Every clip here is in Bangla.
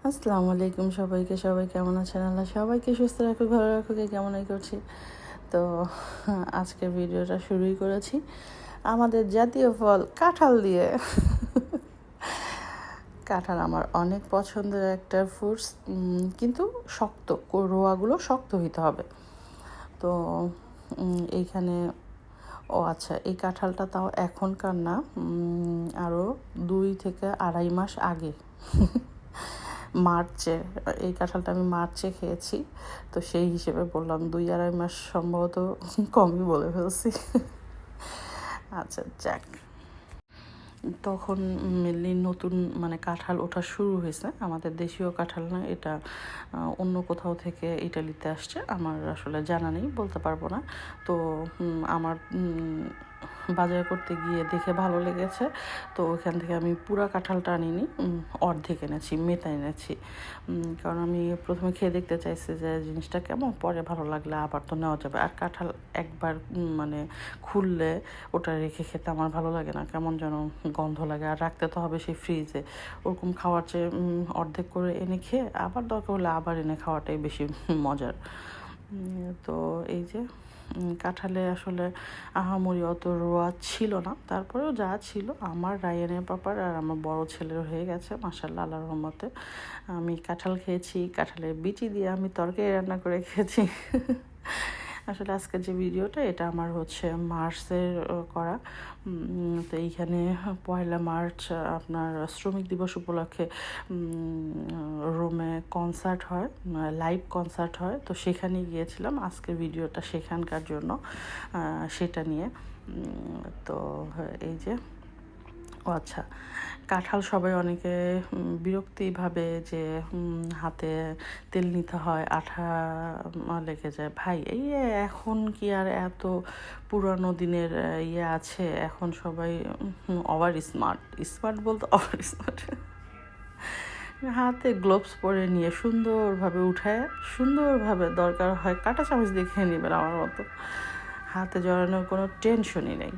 আসসালামু আলাইকুম সবাইকে। সবাই কেমন আছেন? আল্লাহ সবাইকে সুস্থ রাখুক, ভালো রাখুক, কেমনই করছি। তো আজকের ভিডিওটা শুরুই করেছি আমাদের জাতীয় ফল কাঁঠাল দিয়ে। কাঁঠাল আমার অনেক পছন্দের একটা ফ্রুটস, কিন্তু শক্ত, রোয়াগুলো শক্ত হইতে হবে। তো এইখানে আচ্ছা, এই কাঁঠালটা তাও এখনকার না, আরও 2 থেকে 2.5 মাস আগে, মার্চে। এই কাঁঠালটা আমি মার্চে খেয়েছি, তো সেই হিসেবে বললাম 2-2.5 মাস সম্ভবত কমই বলে ফেলছি। আচ্ছা যাক, তখন মেনলি নতুন মানে কাঁঠাল ওঠা শুরু হয়েছে, আমাদের দেশীয় কাঁঠাল না এটা, অন্য কোথাও থেকে ইটালিতে আসছে, আমার আসলে জানা নেই, বলতে পারবো না। তো আমার বাজার করতে গিয়ে দেখে ভালো লেগেছে, তো ওখান থেকে আমি পুরা কাঁঠালটা আনিনি, অর্ধেক এনেছি, মেথা এনেছি। কারণ আমি প্রথমে খেয়ে দেখতে চাইছি যে জিনিসটা কেমন, পরে ভালো লাগলে আবার তো নেওয়া যাবে। আর কাঁঠাল একবার মানে খুললে ওটা রেখে খেতে আমার ভালো লাগে না, কেমন যেন গন্ধ লাগে, আর রাখতে তো হবে সেই ফ্রিজে। ওরকম খাওয়ার চেয়ে অর্ধেক করে এনে খেয়ে আবার দরকার হলে আবার এনে খাওয়াটাই বেশি মজার। তো এই যে কাঁঠালে আসলে আহামরি অত রোয়া ছিল না, তারপরেও যা ছিল আমার, রায়ানের পাপার আর আমার বড় ছেলের হয়ে গেছে মাশাআল্লাহ, আল্লাহর রহমতে। আমি কাঁঠাল খেয়েছি, কাঁঠালের বিচি দিয়ে আমি তরকারি রান্না করে খেয়েছি। আসলে আজকের যে ভিডিওটা এটা আমার হচ্ছে মার্চের করা। তো এইখানে 1 মার্চ আপনার শ্রমিক দিবস উপলক্ষে রোমে কনসার্ট হয়, লাইভ কনসার্ট হয়, তো সেখানে গিয়েছিলাম। আজকের ভিডিওটা সেখানকার জন্য, সেটা নিয়ে। তো এই যে আচ্ছা, কাঁঠাল সবাই অনেকে বিরক্তি ভাবে যে হাতে তেল নিতে হয়, আঠা লেগে যায়। ভাই, এই এখন কি আর এত পুরানো দিনের ইয়ে আছে? এখন সবাই ওভার স্মার্ট, স্মার্ট বলতে ওভার স্মার্ট। হাতে গ্লোভস পরে নিয়ে সুন্দরভাবে উঠায়, সুন্দরভাবে দরকার হয় কাঁটা চামচ দিয়ে খেয়ে নেবেন আমার মতো। হাতে জড়ানোর কোনো টেনশনই নেই।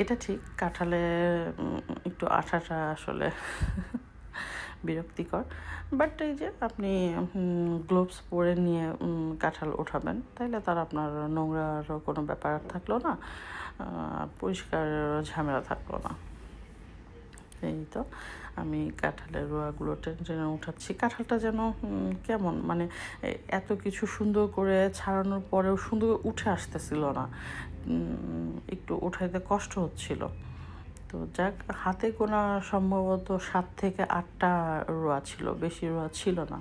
এটা ঠিক, কাঁঠালে একটু আঠাটা আসলে বিরক্তিকর, বাট এই যে আপনি গ্লোভস পরে নিয়ে কাঁঠাল ওঠাবেন, তাইলে তার আপনার নোংরার কোনো ব্যাপার থাকলো না, পরিষ্কার ঝামেলা থাকলো না। এই তো আমি কাঁঠালের রোয়াগুলো টেনে টেনে উঠাচ্ছি। কাঁঠালটা যেন কেমন মানে এত কিছু সুন্দর করে ছাড়ানোর পরেও সুন্দর উঠে আসতেছিল না, একটু উঠাইতে কষ্ট হচ্ছিল। তো যাক, হাতে গোনা সম্ভবত 7 থেকে 8টা রোয়া ছিল, বেশি রোয়া ছিল না।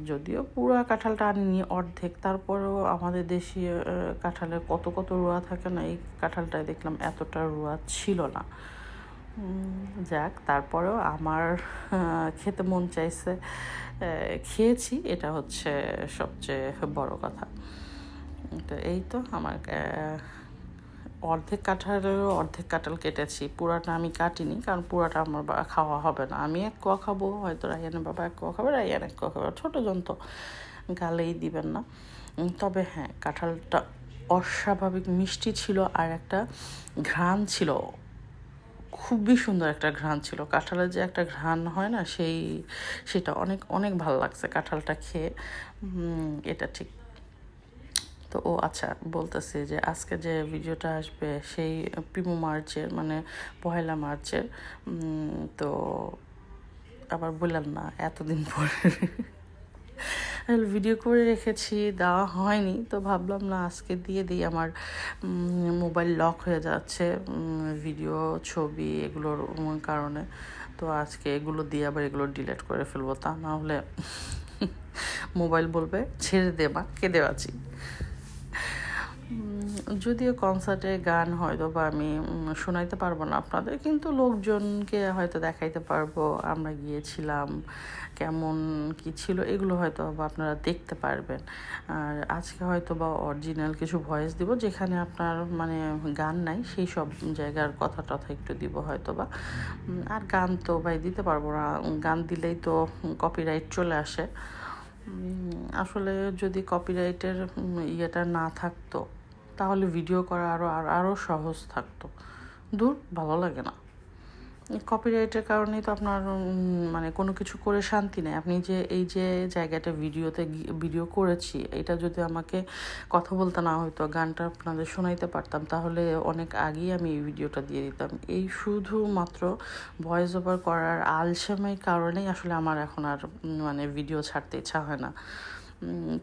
যদিও পুরো কাঁঠালটা আনিনি, অর্ধেক, তারপরেও আমাদের দেশীয় কাঁঠালের কত কত রোয়া থাকে না, এই কাঁঠালটায় দেখলাম এতটা রোয়া ছিল না। যাক, তারপরেও আমার খেতে মন চাইছে, খেয়েছি, এটা হচ্ছে সবচেয়ে বড় কথা। তো এই তো আমার অর্ধেক কাঁঠালেরও অর্ধেক কাঁঠাল কেটেছি, পুরাটা আমি কাটিনি, কারণ পুরাটা আমার খাওয়া হবে না। আমি 1 কোয়া খাবো, হয়তো রায়ানের বাবা 1 কোয়া খাবে, রায়ান 1 কোয়া খাবে, ছোটো জন তো গালেই দিবেন না। তবে হ্যাঁ, কাঁঠালটা অস্বাভাবিক মিষ্টি ছিল, আর একটা ঘ্রাণ ছিল, খুবই সুন্দর একটা ঘ্রাণ ছিল। কাঁঠালের যে একটা ঘ্রাণ হয় না, সেটা অনেক অনেক ভালো লাগছে কাঁঠালটা খেয়ে, এটা ঠিক। তো আচ্ছা, বলতেছি যে আজকে যে ভিডিওটা আসবে সেই প্রিমো মার্চের, মানে 1 মার্চের। তো আবার বললাম না এতদিন পরে ভিডিও করে রেখেছি, দেওয়া হয়নি, তো ভাবলাম না আজকে দিয়ে দিই। আমার মোবাইল লক হয়ে যাচ্ছে ভিডিও ছবি এগুলোর কারণে, তো আজকে এগুলো দিয়ে আবার এগুলো ডিলিট করে ফেলবো, তা না হলে মোবাইল বলবে ছেড়ে দে মা, কেঁদে আছি। যদিও কনসার্টে গান হয়তো বা আমি শোনাইতে পারবো না আপনাদের, কিন্তু লোকজনকে হয়তো দেখাইতে পারবো আমরা গিয়েছিলাম, কেমন কি ছিল, এগুলো হয়তো বা আপনারা দেখতে পারবেন। আর আজকে হয়তো বা অরিজিনাল কিছু ভয়েস দিব, যেখানে আপনার মানে গান নাই, সেই সব জায়গার কথা টথা একটু দিব হয়তো বা। আর গান তো ভাই দিতে পারবো না, গান দিলেই তো কপিরাইট চলে আসে। আসলে যদি কপিরাইটের ইয়েটা না থাকতো, তাহলে ভিডিও করা আরও সহজ থাকতো। দূর, ভালো লাগে না। কপিরাইটের কারণেই তো আপনার মানে কোনো কিছু করে শান্তি নেই। আপনি যে এই যে জায়গাটা ভিডিও করেছি, এটা যদি আমাকে কথা বলতে না হয়তো, গানটা আপনাদের শোনাইতে পারতাম, তাহলে অনেক আগেই আমি এই ভিডিওটা দিয়ে দিতাম। এই শুধুমাত্র ভয়েস ওভার করার আলসেমির কারণেই আসলে আমার এখন আর মানে ভিডিও ছাড়তে ইচ্ছা হয় না।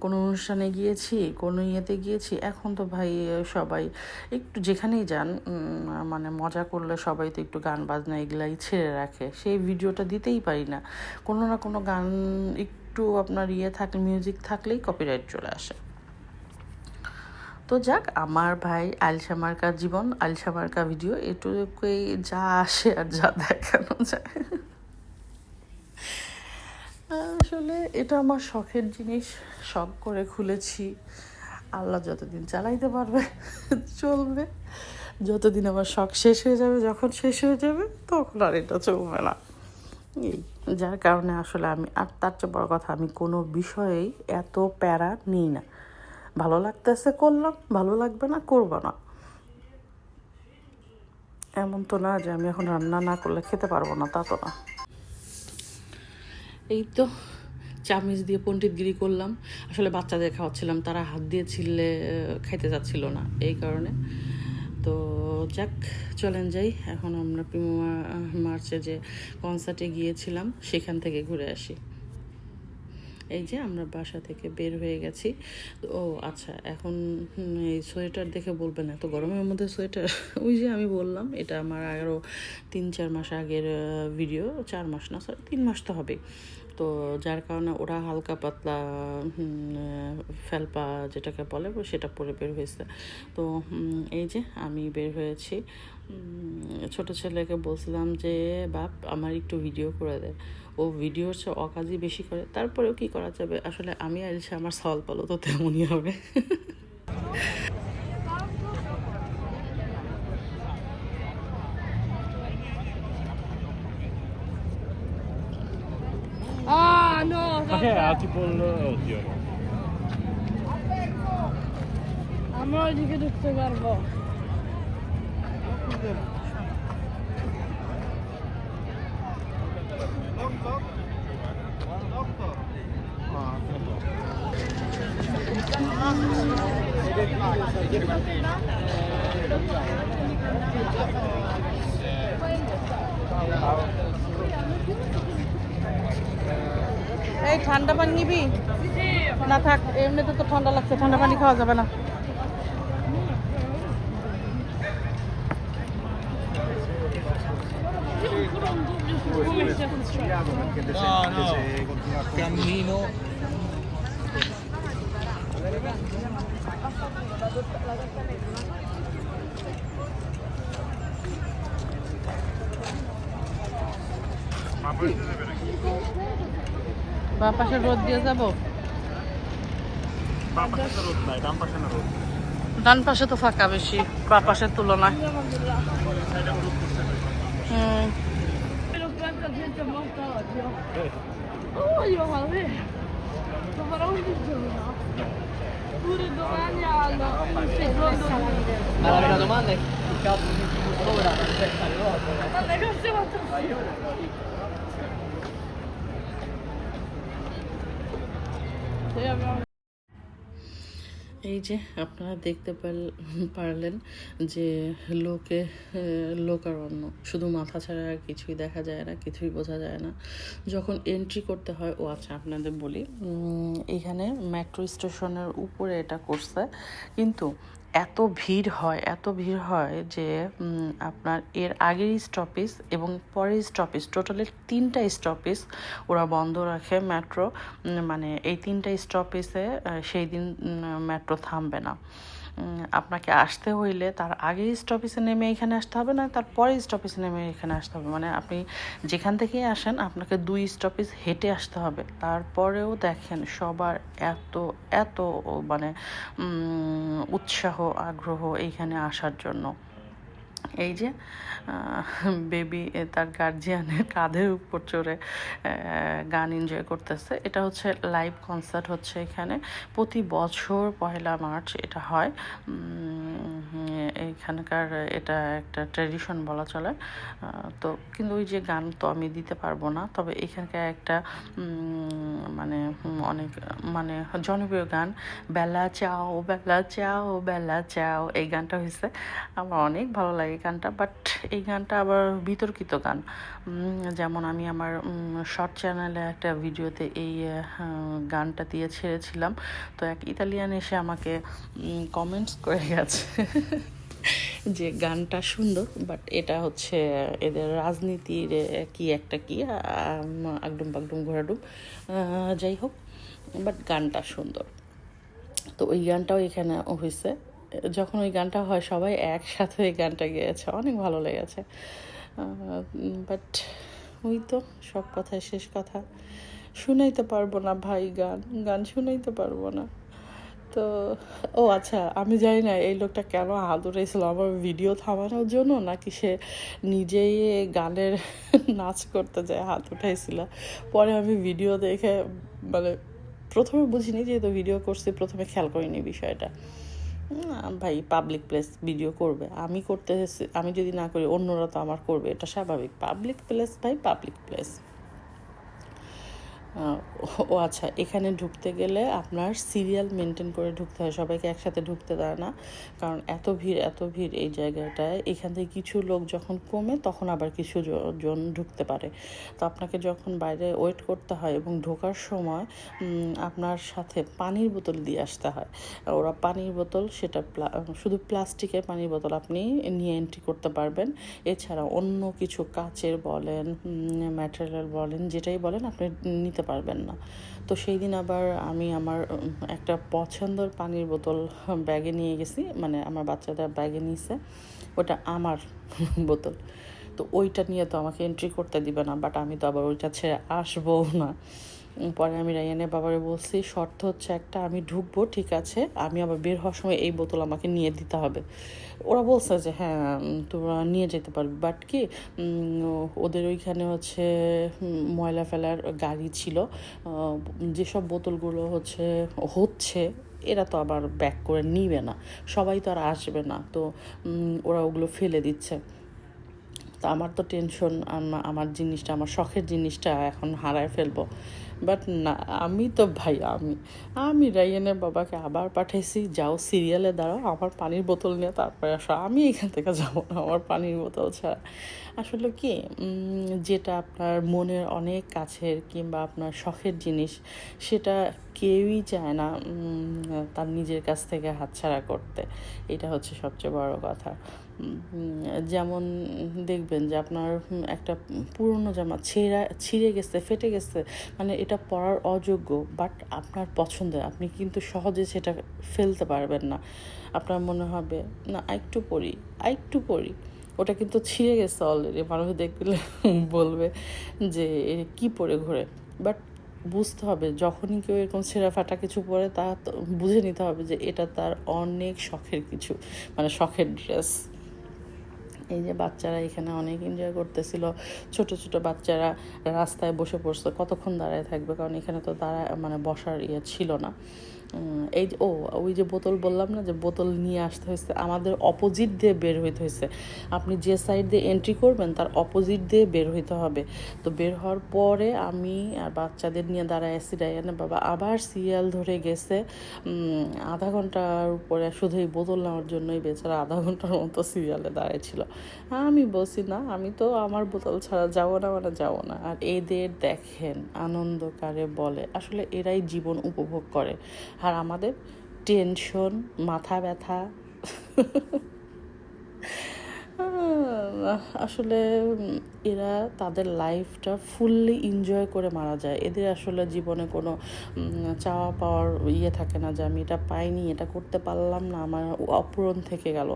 কোনো অনুষ্ঠানে গিয়েছি, কোনো ইয়েতে গিয়েছি, এখন তো ভাই সবাই একটু যেখানেই যান মানে মজা করলে সবাই তো একটু গান বাজনা এগুলাই ছেড়ে রাখে, সেই ভিডিওটা দিতেই পারি না। কোনো না কোনো গান একটু আপনার থাকলে, মিউজিক থাকলেই কপিরাইট চলে আসে। তো যাক, আমার ভাই আলসা মার্কা জীবন, আলসা মার্কা ভিডিও, এটুকুই যা আসে আর যা দেখানো যায়। আসলে এটা আমার শখের জিনিস, শখ করে খুলেছি। আল্লাহ যতদিন চালাইতে পারবে চলবে, যতদিন আমার শখ শেষ হয়ে যাবে, যখন শেষ হয়ে যাবে তখন আর এটা চলবে না। এই যার কারণে আসলে আমি, আর তার চেয়ে বড় কথা, আমি কোনো বিষয়েই এত প্যারা নিই না। ভালো লাগতেছে করলাম, ভালো লাগবে না করবো না। এমন তো না যে আমি এখন রান্না না করলে খেতে পারবো না, তা তো না। এই তো চামিচ দিয়ে পণ্ডিতগিরি করলাম। আসলে বাচ্চাদের খাওয়াচ্ছিলাম, তারা হাত দিয়ে ছিলে খাইতে যাচ্ছিল না, এই কারণে। তো যাক, চলেন যাই এখন আমরা প্রিমো মার্চে যে কনসার্টে গিয়েছিলাম সেখান থেকে ঘুরে আসি। এই যে আমরা বাসা থেকে বের হয়ে গেছি। ও আচ্ছা, এখন এই সোয়েটার দেখে বলবেন এত গরমের মধ্যে সোয়েটার। ওই যে আমি বললাম, এটা আমার আরও 3-4 মাস আগের ভিডিও, 4 মাস না, সরি 3 মাস তো হবে। তো যার কারণে ওরা হালকা পাতলা ফেলপা যেটাকে বলে সেটা পরে বের হয়েছে। তো এই যে আমি বের হয়েছি। ছোট ছেলেকে বলছিলাম যে বাপ আমার একটু ভিডিও করে দেয়, ও ভিডিওর চেয়ে অকাজই বেশি করে। তারপরেও কি করা যাবে, আসলে আমি আইলছে আমার সওয়াল পালো তো তেমনই হবে। Ah, no, Perché vabbè. ha tipo il... Oddio no. Ama öyle tuttu galiba. এই ঠান্ডা পানি নিবি না? থাক, এমনিতে তো ঠান্ডা লাগছে, ঠান্ডা পানি খাওয়া যাবে না। No, no, cammino. বা পাশে রোদ দিয়ে যাবো। বাম পাশে রোদ নাই, ডান পাশে না রোদ। ডান পাশে তো ফাঁকা বেশি বা পাশের তুলনায়। Quello quanta gente è morta oggi. Oh, io vabbè. Lo farò ogni giorno. Pure domani hanno il secondo. Allora, la domanda è che cazzo di ora aspetta le cose. Ma le cose fatto. Sì, abbiamo. এই যে আপনারা দেখতে পারলেন যে লোকারণ্য, শুধু মাথা ছাড়া আর কিছুই দেখা যায় না, কিছুই বোঝা যায় না। যখন এন্ট্রি করতে হয়, ও আচ্ছা আপনাদের বলি, এখানে মেট্রো স্টেশনের উপরে এটা করছে, কিন্তু এত ভিড় হয় যে আপনার এর আগের স্টপেজ এবং পরের স্টপেজ, টোটালি 3টা স্টপেজ ওরা বন্ধ রাখে মেট্রো। মানে এই 3টা স্টপেজে সেই দিন মেট্রো থামবে না। আপনাকে আসতে হইলে তার আগের স্টপেজে নেমে এখানে আসতে হবে, না তার পরের স্টপেজে নেমে এখানে আসতে হবে। মানে আপনি যেখান থেকেই আসেন আপনাকে 2 স্টপেজ হেঁটে আসতে হবে। তারপরেও দেখেন সবার এত মানে উৎসাহ, আগ্রহ এইখানে আসার জন্য। এই যে বেবি তার গার্জিয়ানের কাঁধের উপর চড়ে গান এনজয় করতেছে। এটা হচ্ছে লাইভ কনসার্ট হচ্ছে এখানে, প্রতি বছর 1 মার্চ এটা হয়। এইখানকার এটা একটা ট্র্যাডিশন বলা চলে। তো কিন্তু ওই যে গান তো আমি দিতে পারবো না, তবে এখানকার একটা মানে অনেক মানে জনপ্রিয় গান বেলা চাও বেলা চাও বেলা চাও, এই গানটা হয়েছে। আমার অনেক ভালো লাগে গানটা, বাট এই গানটা আবার বিতর্কিত গান। যেমন আমি আমার শর্ট চ্যানেলে একটা ভিডিওতে এই গানটা দিয়ে ছেড়েছিলাম, তো এক ইতালিয়ান এসে আমাকে কমেন্টস করে গেছে যে গানটা সুন্দর, বাট এটা হচ্ছে এদের রাজনীতির কি একটা কি আগডুম বাগডুম ঘোরাডুম, যাই হোক, বাট গানটা সুন্দর। তো ওই গানটাও এখানে হয়েছে। যখন ওই গানটা হয় সবাই একসাথে ওই গানটা গেয়েছে, অনেক ভালো লেগেছে। বাট ওই তো সব কথায় শেষ কথা, শুনাইতে পারবো না ভাই, গান গান শুনাইতে পারবো না। তো ও আচ্ছা, আমি জানি না এই লোকটা কেন হাত উঠেছিল আমার ভিডিও থামানোর জন্য, নাকি সে নিজেই গানের নাচ করতে যায় হাত উঠাইছিল। পরে আমি ভিডিও দেখে মানে প্রথমে বুঝিনি, যেহেতু ভিডিও করছি প্রথমে খেয়াল করিনি বিষয়টা। ভাই পাবলিক প্লেস ভিডিও করবে, আমি করতে, আমি যদি না করি অন্যরা তো আমার করবে, এটা স্বাভাবিক। পাবলিক প্লেস ভাই, পাবলিক প্লেস। ও আচ্ছা, এখানে ঢুকতে গেলে আপনার সিরিয়াল মেনটেন করে ঢুকতে হয়, সবাইকে একসাথে ঢুকতে দেয় না, কারণ এত ভিড় এই জায়গাটায়। এখান থেকে কিছু লোক যখন কমে তখন আবার কিছু জন ঢুকতে পারে। তো আপনাকে যখন বাইরে ওয়েট করতে হয় এবং ঢোকার সময় আপনার সাথে পানির বোতল দিয়ে আসতে হয়। ওরা পানির বোতল, সেটা শুধু প্লাস্টিকের পানির বোতল আপনি নিয়ে এন্ট্রি করতে পারবেন। এছাড়া অন্য কিছু কাচের বলেন, ম্যাটেরিয়াল বলেন, যেটাই বলেন আপনি নিতে পারবেন না। তো সেই দিন আবার আমি আমার একটা পছন্দের পানির বোতল ব্যাগে নিয়ে গেছি, মানে আমার বাচ্চাদের ব্যাগে নিয়েছে, ওটা আমার বোতল। তো ওইটা নিয়ে তো আমাকে এন্ট্রি করতে দিবে না, বাট আমি তো আবার ওইটা ছেড়ে আসবো না। পরে আমি রায়ানের বাবারে বলছি, শর্ত হচ্ছে একটা, আমি ঢুকবো ঠিক আছে, আমি আবার বের হওয়ার সময় এই বোতল আমাকে নিয়ে দিতে হবে। ওরা বলছে যে হ্যাঁ তোরা নিয়ে যেতে পারবি, বাট কি ওদের ওইখানে হচ্ছে ময়লা ফেলার গাড়ি ছিল, যেসব বোতলগুলো হচ্ছে এরা তো আবার ব্যাক করে নিবে না, সবাই তো আর আসবে না, তো ওরা ওগুলো ফেলে দিচ্ছে। তো আমার তো টেনশন, আমার জিনিসটা, আমার শখের জিনিসটা এখন হারায় ফেলবো। বাট না, আমি তো ভাই আমি রায়ানের বাবাকে আবার পাঠাইছি, যাও সিরিয়ালে দাঁড়াও, আমার পানির বোতল নিয়ে তারপরে আসো, আমি এখান থেকে যাবো না আমার পানির বোতল ছাড়া। আসলে কি যেটা আপনার মনের অনেক কাছের কিংবা আপনার শখের জিনিস, সেটা কেউই চায় না তার নিজের কাছ থেকে হাতছাড়া করতে। এটা হচ্ছে সবচেয়ে বড় কথা। যেমন দেখবেন যে আপনার একটা পুরনো জামা ছিঁড়ে গেছে, ফেটে গেছে, মানে এটা পরার অযোগ্য, বাট আপনার পছন্দের, আপনি কিন্তু সহজে সেটা ফেলতে পারবেন না। আপনার মনে হবে না আরেকটু পরি, ওটা কিন্তু ছিঁড়ে গেছে অলরেডি, মানুষ দেখলে বলবে যে কি পরে ঘোরে। বাট বুঝতে হবে, যখনই কেউ এরকম ছেঁড়া ফাটা কিছু পরে, তা বুঝে নিতে হবে যে এটা তার অনেক শখের কিছু, মানে শখের ড্রেস। এই যে বাচ্চারা এখানে অনেক এনজয় করতেছিল, ছোট ছোট বাচ্চারা রাস্তায় বসে পড়ছে, কতক্ষণ দাঁড়ায় থাকবে, কারণ এখানে তো মানে বসার ছিল না। এই যে ওই যে বোতল বললাম না, যে বোতল নিয়ে আসতে হয়েছে, আমাদের অপোজিট দিয়ে বের হইতে হয়েছে। আপনি যে সাইড দিয়ে এন্ট্রি করবেন তার অপোজিট দিয়ে বের হইতে হবে। তো বের হওয়ার পরে আমি আর বাচ্চাদের নিয়ে দাঁড়ায় আসছি, ডাইয়ানা বাবা আবার সিরিয়াল ধরে গেছে আধা ঘন্টার উপরে, শুধু এই বোতল নেওয়ার জন্যই বেচারা আধা ঘন্টার মতো সিরিয়ালে দাঁড়িয়েছিল। আমি বলছি না, আমি তো আমার বোতল ছাড়া যাবো না। আর এদের দেখেন আনন্দ কারে বলে, আসলে এরাই জীবন উপভোগ করে। আর আমাদের টেনশন, মাথা ব্যথা, আসলে এরা তাদের লাইফটা ফুললি এনজয় করে মারা যায়। এদের আসলে জীবনে কোনো চাওয়া পাওয়ার ইয়ে থাকে না যে আমি এটা পাইনি, এটা করতে পারলাম না, আমার অপূরণ থেকে গেল।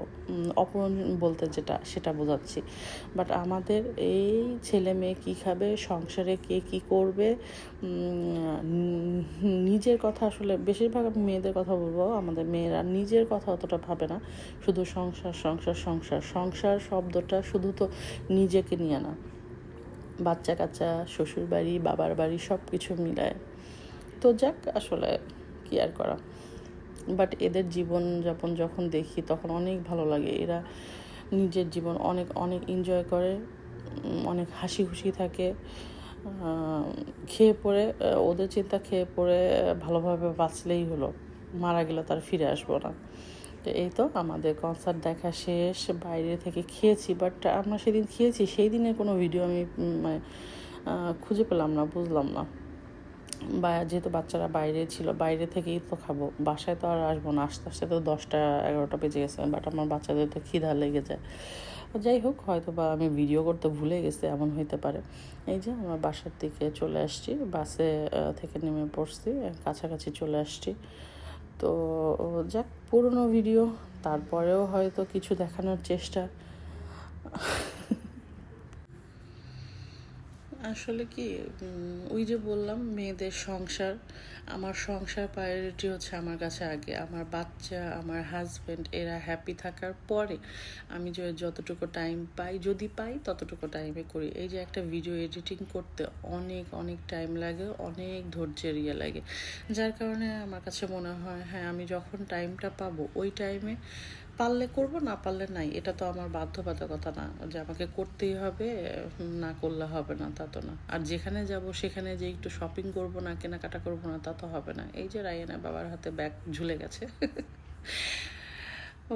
অপূরণ বলতে যেটা সেটা বোঝাচ্ছি। বাট আমাদের এই ছেলে মেয়ে কী খাবে, সংসারে কে কী করবে, নিজের কথা আসলে বেশিরভাগ আমি মেয়েদের কথা বলবো, আমাদের মেয়েরা নিজের কথা অতটা ভাবে না, শুধু সংসার সংসার সংসার। সংসার শব্দটা শুধু তো নিজেকে নিয়ে না, বাচ্চা কাচ্চা, শ্বশুর বাড়ি, বাবার বাড়ি সব কিছু মিলায়। তো যাক, আসলে কী আর করা। বাট এদের জীবনযাপন যখন দেখি তখন অনেক ভালো লাগে। এরা নিজের জীবন অনেক অনেক এনজয় করে, অনেক হাসি খুশি থাকে। খেয়ে পড়ে ওদের চিন্তা খেয়ে পড়ে ভালোভাবে বাঁচলেই হলো, মারা গেলে তার ফিরে আসবো না। তো এই তো আমাদের কনসার্ট দেখা শেষ, বাইরে থেকে খেয়েছি। বাট আমরা সেদিন খেয়েছি, সেই দিনের কোনো ভিডিও আমি মানে খুঁজে পেলাম না, বুঝলাম না। বা যেহেতু বাচ্চারা বাইরে ছিল, বাইরে থেকেই তো খাবো, বাসায় তো আর আসবো না। আস্তে আস্তে তো 10টা-11টা বেজে গেছে। বাট আমার বাচ্চাদের তো খিদা লেগে যায়। যাই হোক, হয়তো বা আমি ভিডিও করতে ভুলে গেছি, এমন হইতে পারে। এই যে আমার বাসার দিকে চলে আসছি, বাসে থেকে নেমে পড়ছি, কাছাকাছি চলে আসছি। তো যাক, পুরনো ভিডিও, তারপরেও হয়তো কিছু দেখানোর চেষ্টা। আসলে কি, ওই যে বললাম মেয়েদের সংসার, আমার সংসার প্রায়োরিটি হচ্ছে আমার কাছে আগে। আমার বাচ্চা, আমার হাজব্যান্ড, এরা হ্যাপি থাকার পরে আমি যে যতটুকু টাইম পাই, যদি পাই ততটুকু টাইমে করি। এই যে একটা ভিডিও এডিটিং করতে অনেক অনেক টাইম লাগে, অনেক ধৈর্যের ইয়ে লাগে, যার কারণে আমার কাছে মনে হয় হ্যাঁ, আমি যখন টাইমটা পাবো ওই টাইমে পারলে করব, না পারলে নাই। এটা তো আমার বাধ্যবাধকতা না যে আমাকে করতেই হবে, না করলে হবে না, তা তো না। আর যেখানে যাব সেখানে যে একটু শপিং করব না, কেনাকাটা করব না, তা তো হবে না। এই যে রায়ানা বাবার হাতে ব্যাগ ঝুলে গেছে।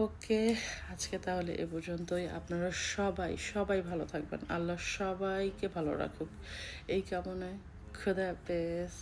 ওকে, আজকে তাহলে এ পর্যন্তই। আপনারা সবাই সবাই ভালো থাকবেন, আল্লাহ সবাইকে ভালো রাখুক এই কামনায়। খুদা হাফেজ।